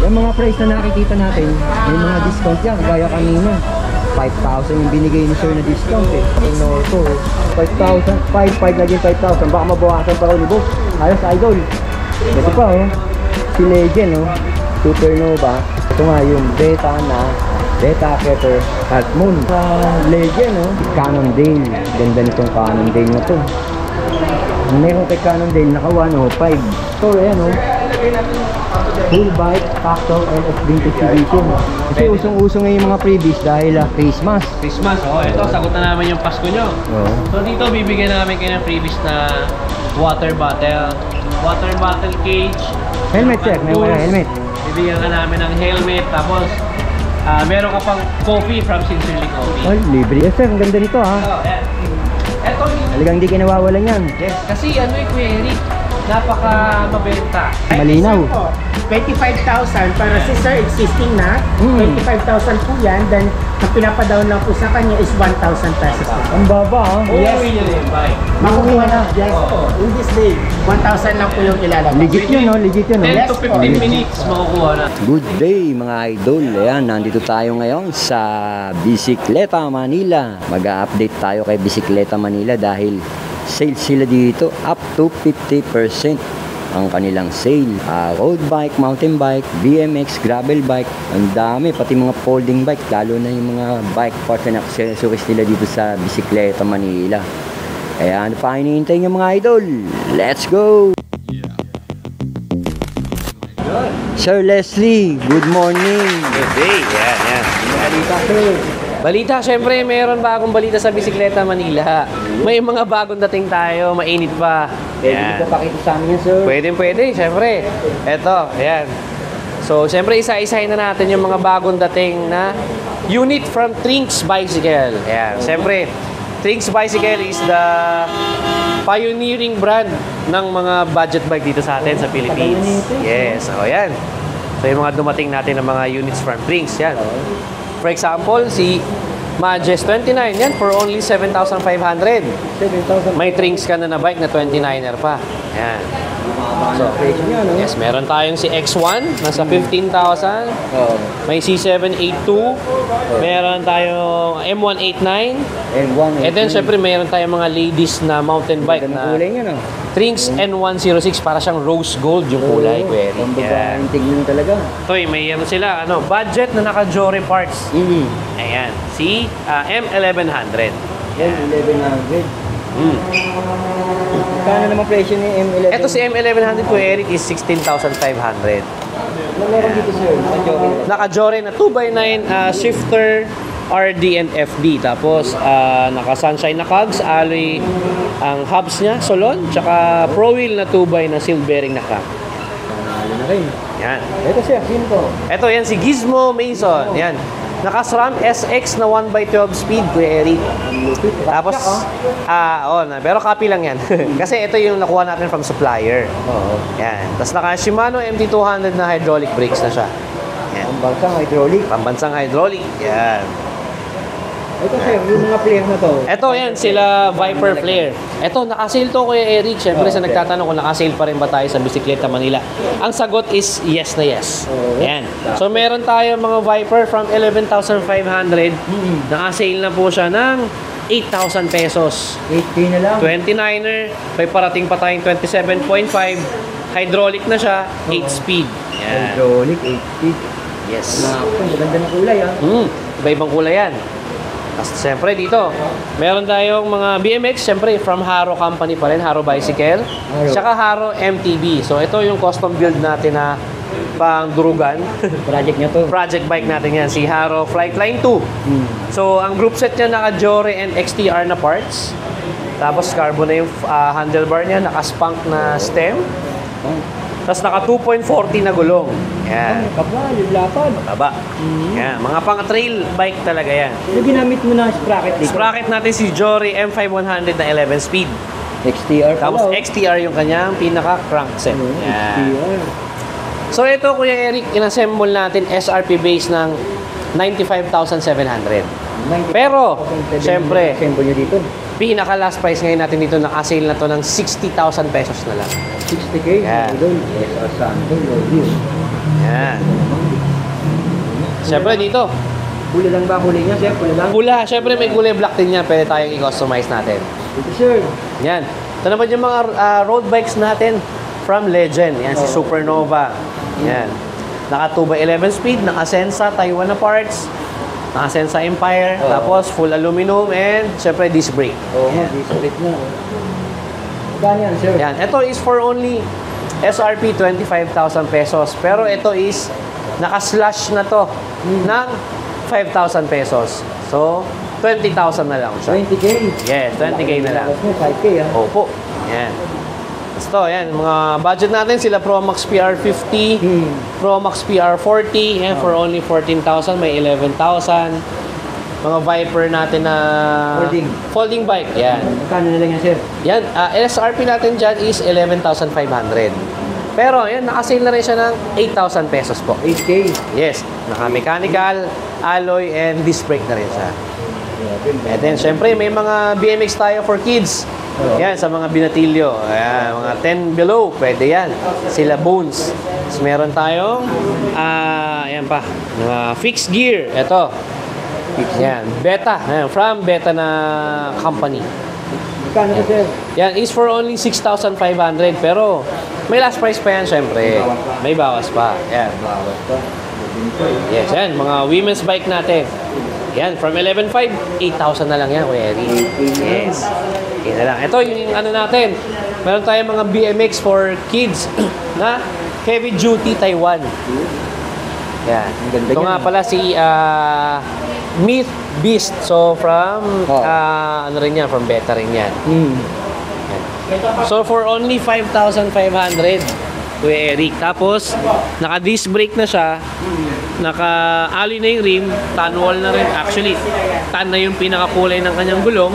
Yung mga price na nakikita natin, may mga discount yan, gaya kanina. 5,000 yung binigay ni sir na discount eh. Norto, 5,000, 5,500 naging 5,000. Baka mabawasan pa rin ni boss. Ayos, idol. Ito pa oh, si Legend oh, Supernova. Ito nga yung Beta Kepler Half Moon. Legend oh, Cannondale. Ganda nitong Cannondale na to. Meron kay Cannondale, naka 105. So ayan oh, full bike, factor, LS vintage edition. Kasi usong-uso ngayon yung mga freebies dahil Christmas. Christmas, oh. Ito, sagot na namin yung Pasko nyo. Oh. So dito, bibigyan namin kayo ng freebies na water bottle cage, Helmet sir, may mga helmet. bibigyan ka namin ng helmet, tapos meron ka pang coffee from Sincerely Coffee. Oh, libre. Yes sir, ang ganda nito ha. Oh, eto yung... Talagang hindi kinawawalan yan. Yes, kasi ano yung Kuya Eric, napaka mabenta. Malinaw. 25,000 para si sir existing na. 25,000 po yan. Then, ang pinapadown lang po sa kanya is 1,000 pesos. Ang baba ha. Yes. Makukuha na. Yes po. In this day, 1,000 lang po yung ilalabas. Legit yun no, legit yun no. 10 to 15 minutes makukuha na. Good day mga idol. Ayan, nandito tayo ngayon sa Bisikleta Manila. Mag-a-update tayo kay Bisikleta Manila dahil sale sila dito up to 50% ang kanilang sale. Road bike, mountain bike, BMX, gravel bike, ang dami, pati mga folding bike, lalo na yung mga bike parts and accessories nila dito sa Bisikleta Manila. Kaya ano pa hinihintay nyo mga idol? Let's go! Sir Leslie, good morning. Good day, yan. Balita sir. Balita, syempre, mayroon bagong balita sa Bisikleta Manila. May mga bagong dating tayo, mainit pa. Pwede ko pakita sa amin yan sir. Pwede, syempre. Eto, ayan. So, syempre, isa-isahin na natin yung mga bagong dating na unit from Trinks Bicycle. Ayan, syempre, Trinks Bicycle is the pioneering brand ng mga budget bike dito sa atin sa Philippines. Yes, so ayan. So, yung mga dumating natin ng mga units from Trinks, yan. For example, si Majes 29, yan, for only 7,500. 7,000. May Trinks ka na bike na 29er pa. Yan. So, presyo niya, no? Yes, meron tayong si X1, nasa 15,000. Oo. May C782. Meron tayong M189. M1. And then, syempre, meron tayong mga ladies na mountain bike Ganda ng na kulay niya, no? Trinks N106. Para siyang rose gold yung kulay. Query. Ang Yan. babaeng tignan talaga. Toy, may ano sila, budget na naka-Jory parts. Ayan, si M1100. M1100. Kano naman presyo ni M11? Ito si M1100 ko, Eric, is 16,500. Ano meron dito sir? Sa Jory? Naka-Jory na 2x9 shifter, RD and FD. Tapos, naka-sunshine na cogs, alloy ang hubs niya, Solon, tsaka Pro Wheel na 2x na seal bearing na cam. Panalo na rin. Yan. Ito sir, sino to? Ito, yan si Gizmo Mason. Yan. Naka-SRAM SX na 1x12 speed, Kuya Eric. Tapos, pero copy lang yan. Kasi ito yung nakuha natin from supplier. Oo. Yan. Tapos naka-Shimano MT200 na hydraulic brakes na siya. Yan. Ang bansang hydraulic. Pambansang hydraulic. Yan. Ito sir, yung mga player na to. Ito yan, sila Viper Flare. Ito, naka-sale to Kuya Eric. Siyempre sa nagtatanong kung naka-sale pa rin ba tayo sa Bisikleta Manila. Ang sagot is yes na yes. Yan. So meron tayo mga Viper from 11,500. Naka-sale na po siya ng 8,000 pesos. 8K na lang. 29er, may parating pa tayong 27.5. Hydraulic na siya, 8 speed. Yan. Hydraulic, 8K. Yes. Maganda ng kulay ha. Iba-ibang kulay yan. Tapos siyempre dito, meron tayong mga BMX, siyempre from Haro Company pa rin, Haro Bicycle. Tsaka Haro MTB. So ito yung custom build natin na pang durugan. Project niya to. Project bike natin yan, si Haro Flightline 2. So ang group set niya naka-Jory and XTR na parts. Tapos carbon na yung handlebar niya, naka-spunk na stem. Tapos naka 2.40 na gulong. Yan. Kapal, yung lapad. Taba. Yan. Mga pang-trail bike talaga yan. Yung ginamit mo na sprocket dito? Sprocket natin si Jory M5100 na 11 speed. XTR pala. Tapos XTR yung kanyang pinaka-crankset. Yan. XTR. So ito Kuya Eric, inassemble natin SRP base ng 95,700. Pero, syempre, assemble nyo dito? pinaka last price ngayon natin dito, naka-sale na to ng 60,000 pesos na lang. 60K? Yan. Idol. SR Sandal. Yan. Siyempre dito, Pula lang ba kulay niya, sir? Pula lang? pula. Siyempre may kulay black din yan. Pwede tayong i-customize natin. Ito, sir. Yan. Ito naman yung mga road bikes natin from Legend. Yan, si Supernova. Yan. Naka 2x11 speed, naka Sensa, Taiwan na parts, naka Sensa Empire, tapos full aluminum, and syempre disc brake. Oo, disc brake na. Magkano yan, sir? Yan. Ito is for only SRP 25,000 pesos. Pero ito is naka-slash na to ng 5,000 pesos. So, 20,000 na lang siya. 20K? Yes, 20K na lang. Tapos mo, 5K, ah. Opo. Yan. Ito, yan. Mga budget natin, sila Promax PR50, Promax PR40, yan, for only 14,000, may 11,000. Mga Viper natin na folding bike, yan. Magkano na lang yan, sir? Yan, SRP natin dyan is 11,500. Pero, yan, nakasale na rin siya ng 8,000 pesos po. 8K. Yes, naka-mechanical, alloy, and disc brake na rin siya. And then, syempre, may mga BMX tayo for kids. Yan, sa mga binatilyo. Ayan, mga 10 below, pwede yan. Sila Bones. Tapos meron tayong, ayan pa, mga fixed gear. Ito. Yan, Beta. Ayan, from Beta na company. Magkano na, sir? Yan, is for only 6,500. Pero, may last price pa yan, syempre. May bawas pa. Yan. Bawas pa. Yes, yan. Mga women's bike natin. Yan, from 11,500, 8,000 na lang yan, Kuya Eric. Yes. Yan na lang. Ito yung ano natin. Meron tayong mga BMX for kids na heavy duty Taiwan. Yan. Ito nga pala si Myth Beast. So, from, ano rin yan, from Beta rin yan. Yan. So, for only 5,500, Kuya Eric. Tapos, naka-disc brake na siya. Naka-alloy na yung rim. Tan wall na rin. Actually, tan na yung pinakakulay ng kanyang gulong.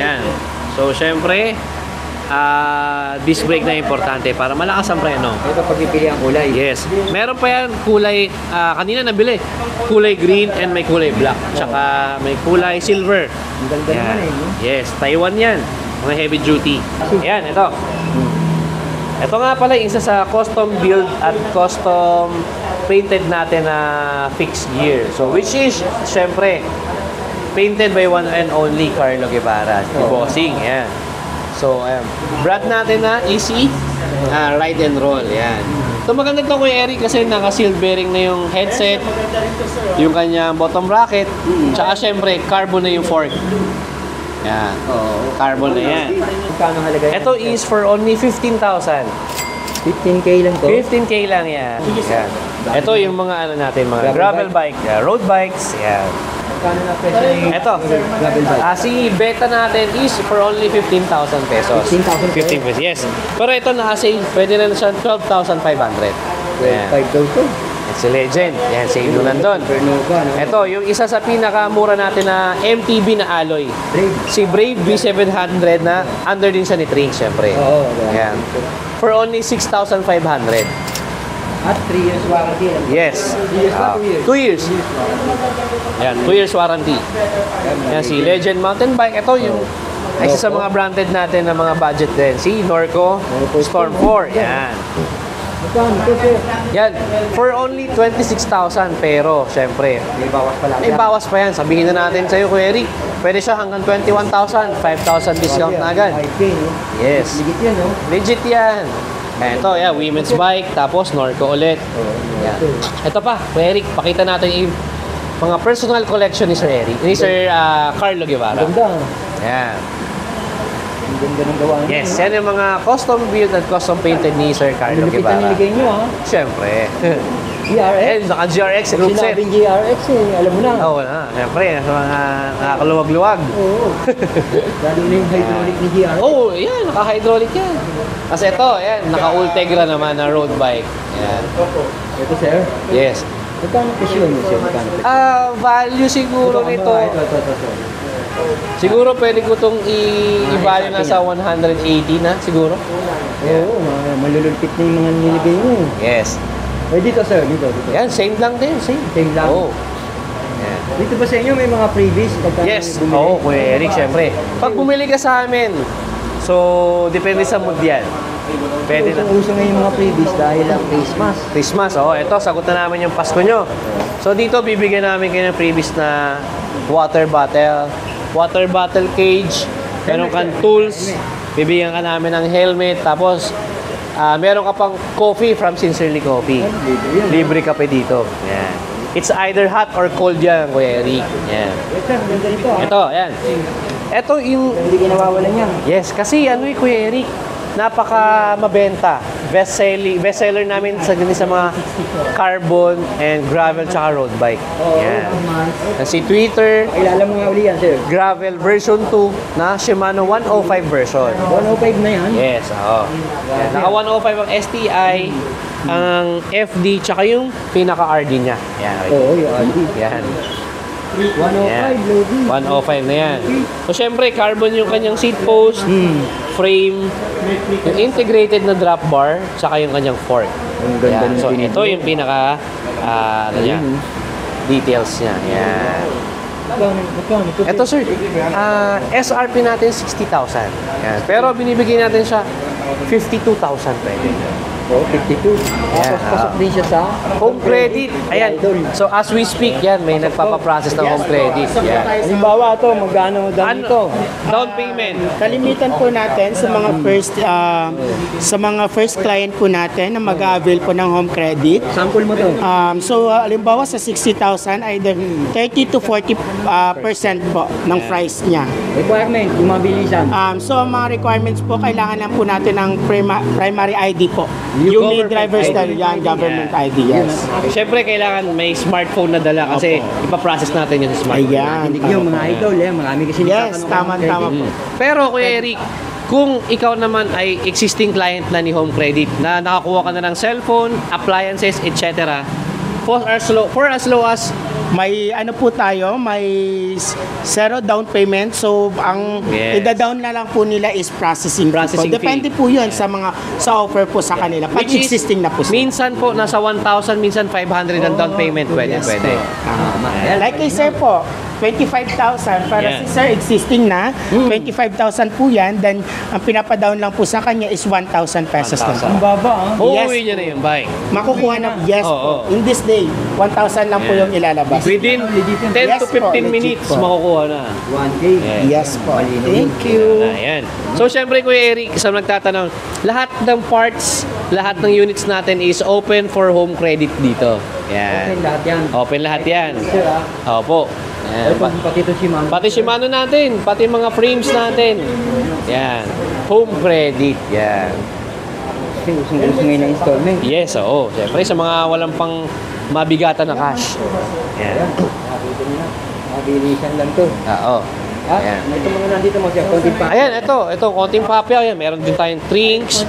Yan. So, syempre, disc brake na importante para malakas ang preno. Ito pagpipili ang kulay. Yes. Meron pa yan kulay, kanina nabili. Kulay green and may kulay black. Tsaka may kulay silver. Ang ganda naman eh, no? Yes, Taiwan yan. Mga heavy duty. Ayan, ito. Ito nga pala yung isa sa custom build at custom painted natin na fixed gear. So, which is, syempre, painted by one and only Carlo Guevara. Si Bossing, yan. So, brand natin na easy, ride and roll, yan. So, maganda ito Kuya Eric kasi naka-sealed bearing na yung headset, yung kanyang bottom bracket, tsaka syempre, carbon na yung fork. Yan. Carbon na yan. Magkano halaga yan? Ito is for only 15,000. 15K lang to? 15K lang yan. Yan. Ito yung mga ano natin, mga gravel bike, road bikes, yan. Magkano na presyo ng Ito, gravel bike? si Beta natin is for only 15,000 pesos. 15,000 pesos? 15 pesos, yes. Pero ito naka-sale, pwede na siya 12,500. Yan. 5 daw to. It's a legend. Yan, sale nyo nandun. Supernova, no? Ito, yung isa sa pinakamura natin na MTB na alloy. Brave. Si Brave B700 na under din siya ni Trink, syempre. Oo. Yan. For only 6,500. At 3 years warranty. Yes. 3 years ba? 2 years? 2 years. Yan, 2 years warranty. Yan, si Legend Mountain Bike. Ito yung isa sa mga branded natin na mga budget din. Si Norco Storm 4. Yan. Magkano to, sir? Yan, for only 26,000. Pero, syempre, May bawas pa lang. may bawas pa yan. Sabihin na natin sa'yo, Kuya Eric. Pwede siya hanggang 21,000. 5,000 discount na agad. 5K, no? Yes. Ligit yan, no? Legit yan. Ito, yeah, women's bike, tapos Norco ulit. Yan. Ito pa, Kuya Eric, pakita natin yung mga personal collection ni Sir Eric, ni Sir Carlo Guevara. Ganda. Yan. Ang ganda ng gawa niya. Yes, yan yung mga custom built at custom painted ni Sir Carlo Lumipitan Guevara. niligay niyo, ha? Siyempre. GRX? Eh, naka GRX group set. Sinabing GRX, eh. Alam mo na. Oo na, siyempre, sa mga nakakaluwag-luwag. Oo. Lalo na yung hydraulic ni GRX. Oo, yan, naka-hydraulic yan. Kasi ito, yan, naka-Ultegra naman na road bike. Yan. Ito, sir. Yes. Magkano presyo niyo, sir? Magkano presyo? Value siguro nito. Ito. Siguro pwede ko itong i-value na sa 180 na, siguro. Oo, malululpit na yung mga nilagay mo. Yes. Eh, dito, sir. Dito. Yan, same lang din, same. Same lang. Oo. Yan. Dito ba sa inyo may mga freebies? Pagka Yes, bumili? oo, Kuya Eric, syempre. Pag bumili ka sa amin, so So, depende sa mood yan. Pwede na. Uso ngayon yung mga freebies dahil ang Christmas. Christmas, ito, sagot na namin yung Pasko nyo. So, dito, bibigyan namin kayo ng freebies na water bottle cage, meron kang tools, bibigyan ka namin ng helmet, tapos, meron ka pang coffee from Sincerely Coffee. Libre kape dito. Yan. It's either hot or cold yan, Kuya Eric. Yan. Ito, yan. Ito yung... Hindi kinawawalan yan. Yes, kasi Kuya Eric, napaka mabenta. Bestseller namin sa mga carbon and gravel tsaka road bike. Yan. Kasi Twitter, Kilala mo nga uli yan, sir. gravel version 2 na Shimano 105 version. 105 na yan. Yes, oo. Yan. Naka 105 ang STI, ang FD, tsaka yung pinaka-RD niya. Yan. Oo, yung RD. Yan. 105, Lodi. 105 na yan. So, syempre, carbon yung kanyang seat post, frame, yung integrated na drop bar, tsaka yung kanyang fork. Ang ganda Yan. ng So, pinili. ito yung pinaka, details niya. Yan. Ito, sir, SRP natin 60,000. Yan. Pero binibigyan natin siya 52,000 pwede. Oh, 52. Tapos pasok din siya sa Home credit. Ayan. So, as we speak, yan, may nagpapaprocess ng home credit. Yan. Halimbawa ito, magkano down ito? Down payment. Kalimitan po natin sa mga first client po natin na mag-avail po ng home credit. Sample mo to. Halimbawa sa 60,000, either 30 to 40% po ng price niya. Requirement, yung mabilisan. So, ang mga requirements po, kailangan lang po natin ng primary ID po. Yung Yung government driver's ID. government ID, yes. Siyempre, kailangan may smartphone na dala kasi ipaprocess natin yun sa smartphone. Ayan. Hindi yung mga idol, marami kasi Yes, tama po. Pero, Kuya Eric, kung ikaw naman ay existing client na ni Home Credit, na nakakuha ka na ng cellphone, appliances, etc., for as low as May po tayo, may zero down payment. So, ang Yes. ida-down na lang po nila is processing Processing fee. Depende po yun sa offer po sa kanila. Pag Which is, existing na po sila. minsan po, nasa 1,000, minsan 500 ang down payment. Pwede. Like I said po, 25,000 para Yeah. si sir existing na, 25,000 po yan, then ang pinapadown lang po sa kanya is 1,000 pesos lang. 1,000. baba, Uuwi niya na yung bike. Makukuha na, yes Oo. po. In this day, 1,000 lang po Yeah. yung ilalabas. Within 10 Yes to po, 15 legit minutes, po. makukuha na. 1K. Yes po. Thank you. Ayan. So, syempre, Kuya Eric, sa nagtatanong, lahat ng parts, lahat ng units natin is open for home credit dito. Yan. Okay, lahat yan. Open lahat yan. Sir, Opo. Ayan. ito, pati ito si Ma'am. Pati Shimano natin, pati mga frames natin. Yan. Home credit. Yan. Kasi usong-usong ngayon na installment. Yes, oo. Syempre, sa mga walang pang mabigatan na cash. Yan. Mabilisan lang to. Oo. Ayan. Ito mga nandito mo siya, konting pa. Ayan, ito konting papel. Ayan, meron din tayong Trinks,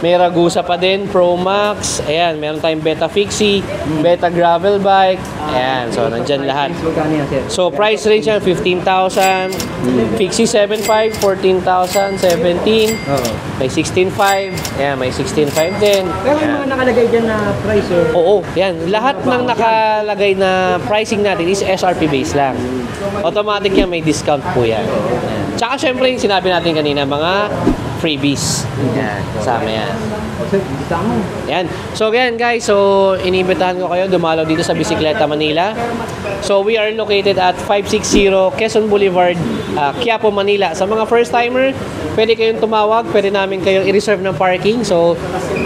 may Ragusa pa din, Pro Max. Ayan, meron tayong Beta Fixie, Beta Gravel Bike. Ayan, so nandyan lahat. Magkano yan, sir? So price range yan, 15,000, Fixie 7.5, 14,000, 17, Oo. may 16.5, ayan, may 16.5 din. Pero yung mga nakalagay dyan na price, sir. Oo, yan. Lahat ng nakalagay na pricing natin is SRP base lang. Automatic yan, may discount po yan. Yan. Tsaka syempre yung sinabi natin kanina, mga freebies. Yan, kasama yan. Sir, kasama. Yan. So yan guys, so inibitahan ko kayo dumalaw dito sa Bisikleta Manila. So we are located at 560 Quezon Boulevard, Quiapo, Manila. Sa mga first timer, pwede kayong tumawag, pwede namin kayong i-reserve ng parking. So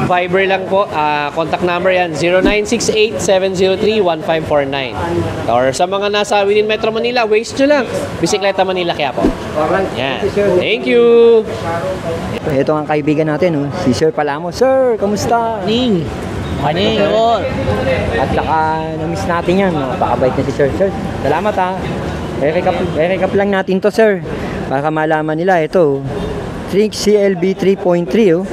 Viber lang po, contact number yan 0968-703-1549. Or sa mga nasa within Metro Manila, Waze nyo lang, Bisikleta Manila, Quiapo. Alright. Yan. Thank you, sir. Thank you. Ito ang kaibigan natin, oh. Si Sir Palamo. Sir, kamusta? Ning. Maning, oo. At saka, na-miss natin yan. Napakabait na si Sir. Sir, salamat ha. I-recap lang natin to, sir. Para malaman nila, ito. Trinks CLB 3.3, oh.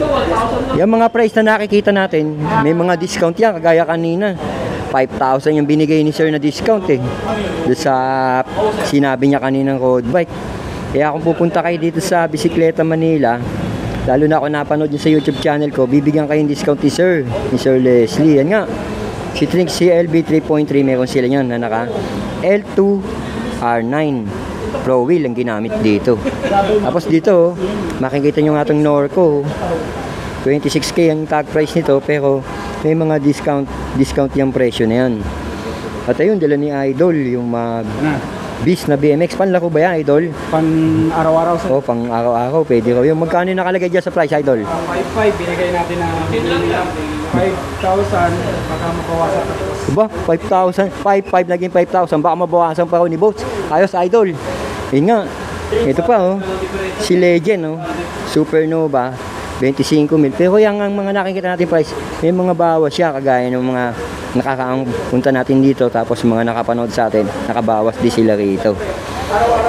Yung mga price na nakikita natin, may mga discount yan. Kagaya kanina. 5,000 yung binigay ni Sir na discount eh. Doon sa sinabi niya kaninang road bike. Kaya kung pupunta kayo dito sa Bisikleta Manila, lalo na ako napanood nyo sa YouTube channel ko, bibigyan kayong discount ni Sir Leslie. Yan nga, si Trinks CLB 3.3, meron sila yan na naka L2 R9. Pro wheel ang ginamit dito. Tapos dito, makikita nyo nga itong Norco. 26K ang tag price nito, pero may mga discount yung presyo na yan. At ayun, dala ni Idol, yung Beast na BMX. Panlako ba yan, Idol? Pan araw-araw sa O, pang araw-araw, pwede ko. Yung magkano yung nakalagay dyan sa price, Idol? 5.5, binigay natin na 5,000, baka mabawasan. Diba? 5,000, 5,500 naging 5,000, baka mabawasan pa raw ni Boats. Ayos, Idol. Yun nga. Ito pa, oh. Si Legend, oh. Supernova, 25,000. Pero yung ang mga nakikita natin price, may mga bawas siya, kagaya ng mga nakakaang punta natin dito, tapos mga nakapanood sa atin, nakabawas din sila rito.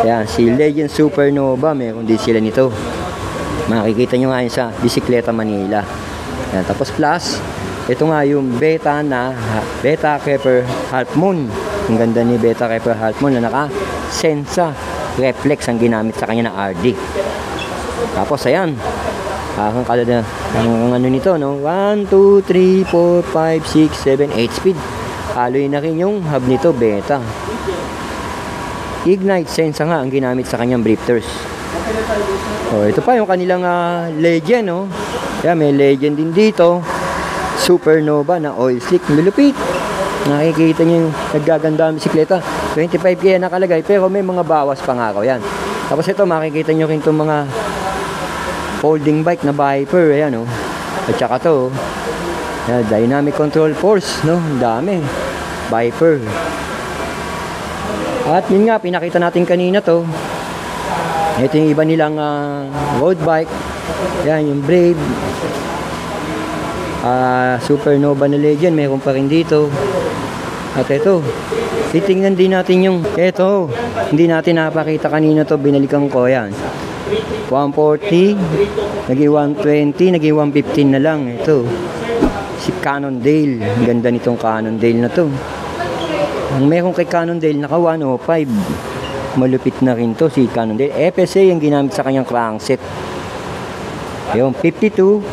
Ayan, si Legend Supernova, meron din sila nito. Makikita nyo nga yun sa Bisikleta Manila. Ayan, tapos plus, ito nga yung Beta Kepler Half Moon. Ang ganda ni Beta Kepler Half Moon na naka-Sensa reflex ang ginamit sa kanya na RD. Tapos ayan, ang kalada ang ano nito, no? 1, 2, 3, 4, 5, 6, 7, 8 speed. Haloy na rin yung hub nito, Beta. Ignite Sensa nga ang ginamit sa kanyang drifters. Oh, ito pa yung kanilang Legend, no? Kaya may Legend din dito. Supernova na oil slick, malupit. Nakikita niyo yung naggaganda ang bisikleta. 25K nakalagay, pero may mga bawas pa nga ako yan. Tapos ito, makikita niyo rin itong mga folding bike na Viper, ayan, oh. At saka to, dynamic control force, no? Ang dami. Viper. At yun nga, pinakita natin kanina to. Ito yung iba nilang road bike. Ayan, yung Brave. Supernova na Legend, meron pa rin dito. At ito, titingnan din natin yung ito, hindi natin napakita kanina to, binalikan ko yan. 140, naging 120, naging 115 na lang. Ito, si Cannondale. Ang ganda nitong Cannondale na to. Ang meron kay Cannondale, naka 105. Malupit na rin to si Cannondale. FSA yung ginamit sa kanyang crankset. Yung 52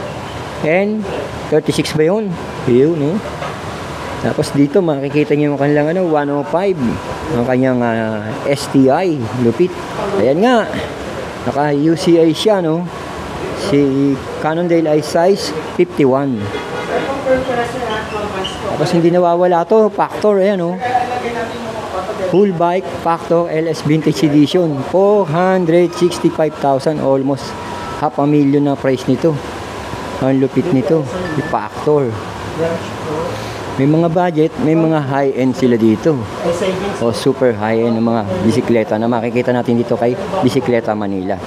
and 36 ba yun? Yun, no? Tapos dito makikita niyo yung kanilang 105. Ang kanyang STI. Lupit. Ayan nga. Naka UCI siya, no? Si Cannondale ay size 51. Tapos hindi nawawala to, Factor, ayan, no? Full bike Factor LS Vintage Edition. 465,000, almost half a million na price nito. Ang lupit nito, si Factor. May mga budget, may mga high-end sila dito. O super high-end ng mga bisikleta na makikita natin dito kay Bisikleta Manila.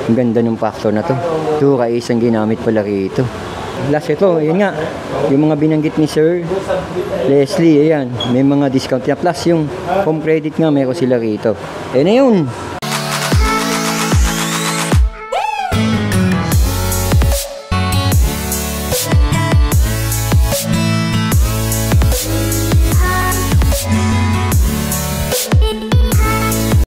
Ang ganda ng Factor na to. Ito, kaisang ginamit pala rito. Last ito, yun nga, yung mga binanggit ni Sir Leslie, ayan, may mga discount niya. Plus yung home credit nga, meron sila rito. Ayan na yun.